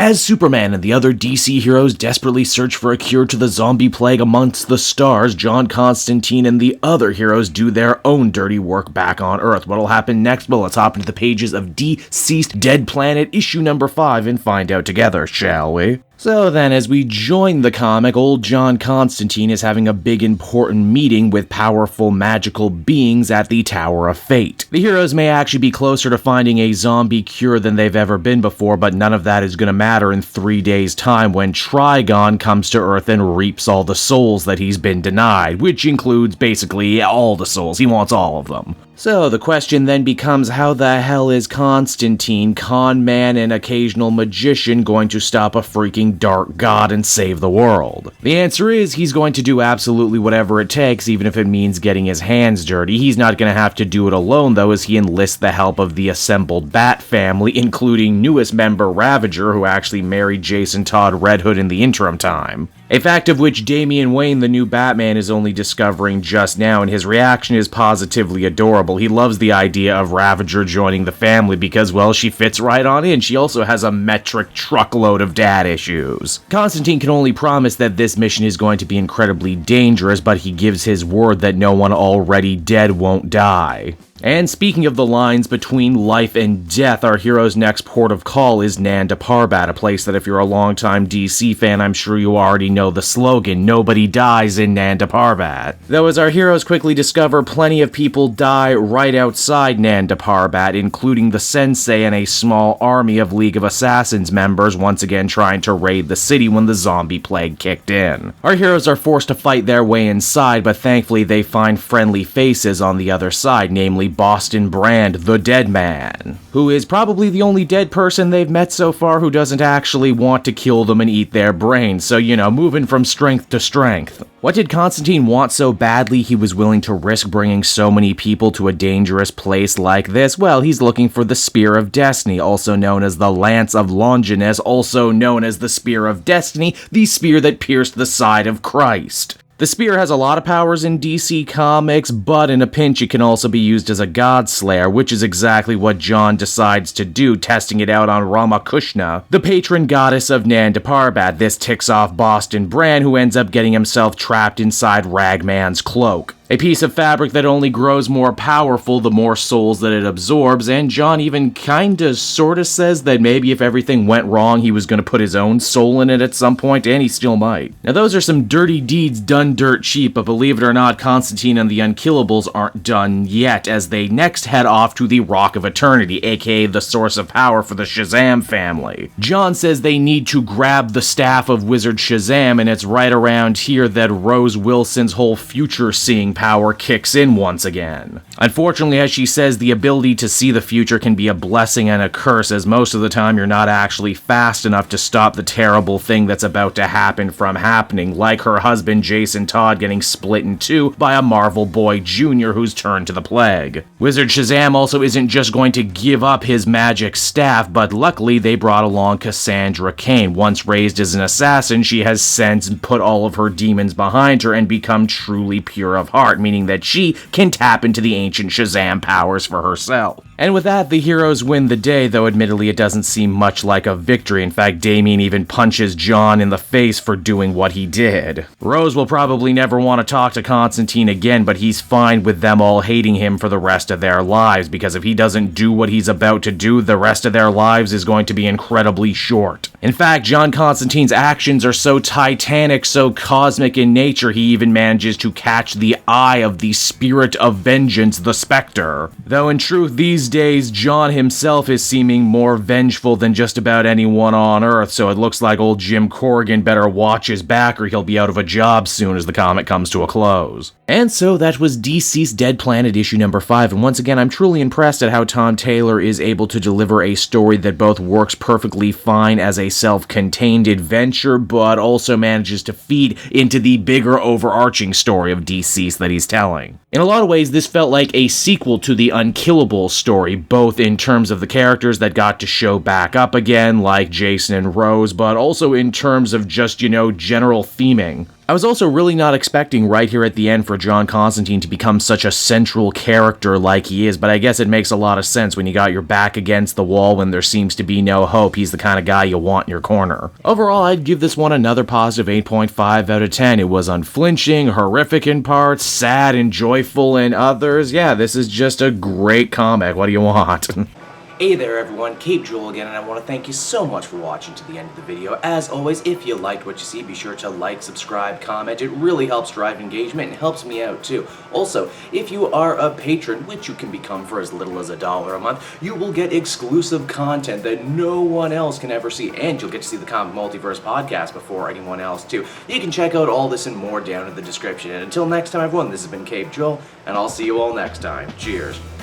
As Superman and the other DC heroes desperately search for a cure to the zombie plague amongst the stars, John Constantine and the other heroes do their own dirty work back on Earth. What'll happen next? Well, let's hop into the pages of Dceased Dead Plant issue number 5 and find out together, shall we? So then, as we join the comic, old John Constantine is having a big important meeting with powerful magical beings at the Tower of Fate. The heroes may actually be closer to finding a zombie cure than they've ever been before, but none of that is going to matter in 3 days' time when Trigon comes to Earth and reaps all the souls that he's been denied, which includes basically all the souls. He wants all of them. So the question then becomes, how the hell is Constantine, con man and occasional magician, going to stop a freaking dark god and save the world? The answer is he's going to do absolutely whatever it takes, even if it means getting his hands dirty. He's not going to have to do it alone, though, as he enlists the help of the assembled Bat family, including newest member Ravager, who actually married Jason Todd Red Hood in the interim time. A fact of which Damian Wayne, the new Batman, is only discovering just now, and his reaction is positively adorable. He loves the idea of Ravager joining the family because, well, she fits right on in. She also has a metric truckload of dad issues. Constantine can only promise that this mission is going to be incredibly dangerous, but he gives his word that no one already dead won't die. And speaking of the lines between life and death, our hero's next port of call is Nanda Parbat, a place that if you're a longtime DC fan, I'm sure you already know the slogan, nobody dies in Nanda Parbat. Though as our heroes quickly discover, plenty of people die right outside Nanda Parbat, including the Sensei and a small army of League of Assassins members, once again trying to raid the city when the zombie plague kicked in. Our heroes are forced to fight their way inside, but thankfully they find friendly faces on the other side, namely Boston Brand, the Dead Man, who is probably the only dead person they've met so far who doesn't actually want to kill them and eat their brains, so you know, moving from strength to strength. What did Constantine want so badly he was willing to risk bringing so many people to a dangerous place like this? Well, he's looking for the Spear of Destiny, also known as the Lance of Longinus, also known as the Spear of Destiny, the spear that pierced the side of Christ. The spear has a lot of powers in DC Comics, but in a pinch it can also be used as a god slayer, which is exactly what John decides to do, testing it out on Ramakushna, the patron goddess of Nanda Parbat. This ticks off Boston Brand, who ends up getting himself trapped inside Ragman's cloak. A piece of fabric that only grows more powerful the more souls that it absorbs, and John even kinda sorta says that maybe if everything went wrong he was gonna put his own soul in it at some point, and he still might. Now those are some dirty deeds done dirt cheap, but believe it or not, Constantine and the Unkillables aren't done yet, as they next head off to the Rock of Eternity, aka the source of power for the Shazam family. John says they need to grab the staff of Wizard Shazam, and it's right around here that Rose Wilson's whole future-seeing power kicks in once again. Unfortunately, as she says, the ability to see the future can be a blessing and a curse, as most of the time you're not actually fast enough to stop the terrible thing that's about to happen from happening, like her husband Jason Todd getting split in two by a Marvel Boy Jr. who's turned to the plague. Wizard Shazam also isn't just going to give up his magic staff, but luckily they brought along Cassandra Cain. Once raised as an assassin, she has since put all of her demons behind her and become truly pure of heart, meaning that she can tap into the ancient Shazam powers for herself. And with that, the heroes win the day, though admittedly it doesn't seem much like a victory. In fact, Damian even punches John in the face for doing what he did. Rose will probably never want to talk to Constantine again, but he's fine with them all hating him for the rest of their lives, because if he doesn't do what he's about to do, the rest of their lives is going to be incredibly short. In fact, John Constantine's actions are so titanic, so cosmic in nature, he even manages to catch the eye of the Spirit of Vengeance, the Spectre. Though in truth, these days, John himself is seeming more vengeful than just about anyone on Earth, so it looks like old Jim Corrigan better watch his back or he'll be out of a job soon as the comic comes to a close. And so that was Dceased Dead Plant issue number 5, and once again, I'm truly impressed at how Tom Taylor is able to deliver a story that both works perfectly fine as a self-contained adventure, but also manages to feed into the bigger overarching story of Deceased that he's telling. In a lot of ways, this felt like a sequel to the Unkillable story, both in terms of the characters that got to show back up again, like Jason and Rose, but also in terms of just, general theming. I was also really not expecting right here at the end for John Constantine to become such a central character like he is, but I guess it makes a lot of sense when you got your back against the wall when there seems to be no hope. He's the kind of guy you want in your corner. Overall, I'd give this one another positive 8.5 out of 10. It was unflinching, horrific in parts, sad and joyful in others. Yeah, this is just a great comic. What do you want? Hey there everyone, Cape Joel again, and I want to thank you so much for watching to the end of the video. As always, if you liked what you see, be sure to like, subscribe, comment. It really helps drive engagement and helps me out too. Also, if you are a patron, which you can become for as little as $1 a month, you will get exclusive content that no one else can ever see, and you'll get to see the Comic Multiverse podcast before anyone else too. You can check out all this and more down in the description. And until next time everyone, this has been Cape Joel, and I'll see you all next time. Cheers.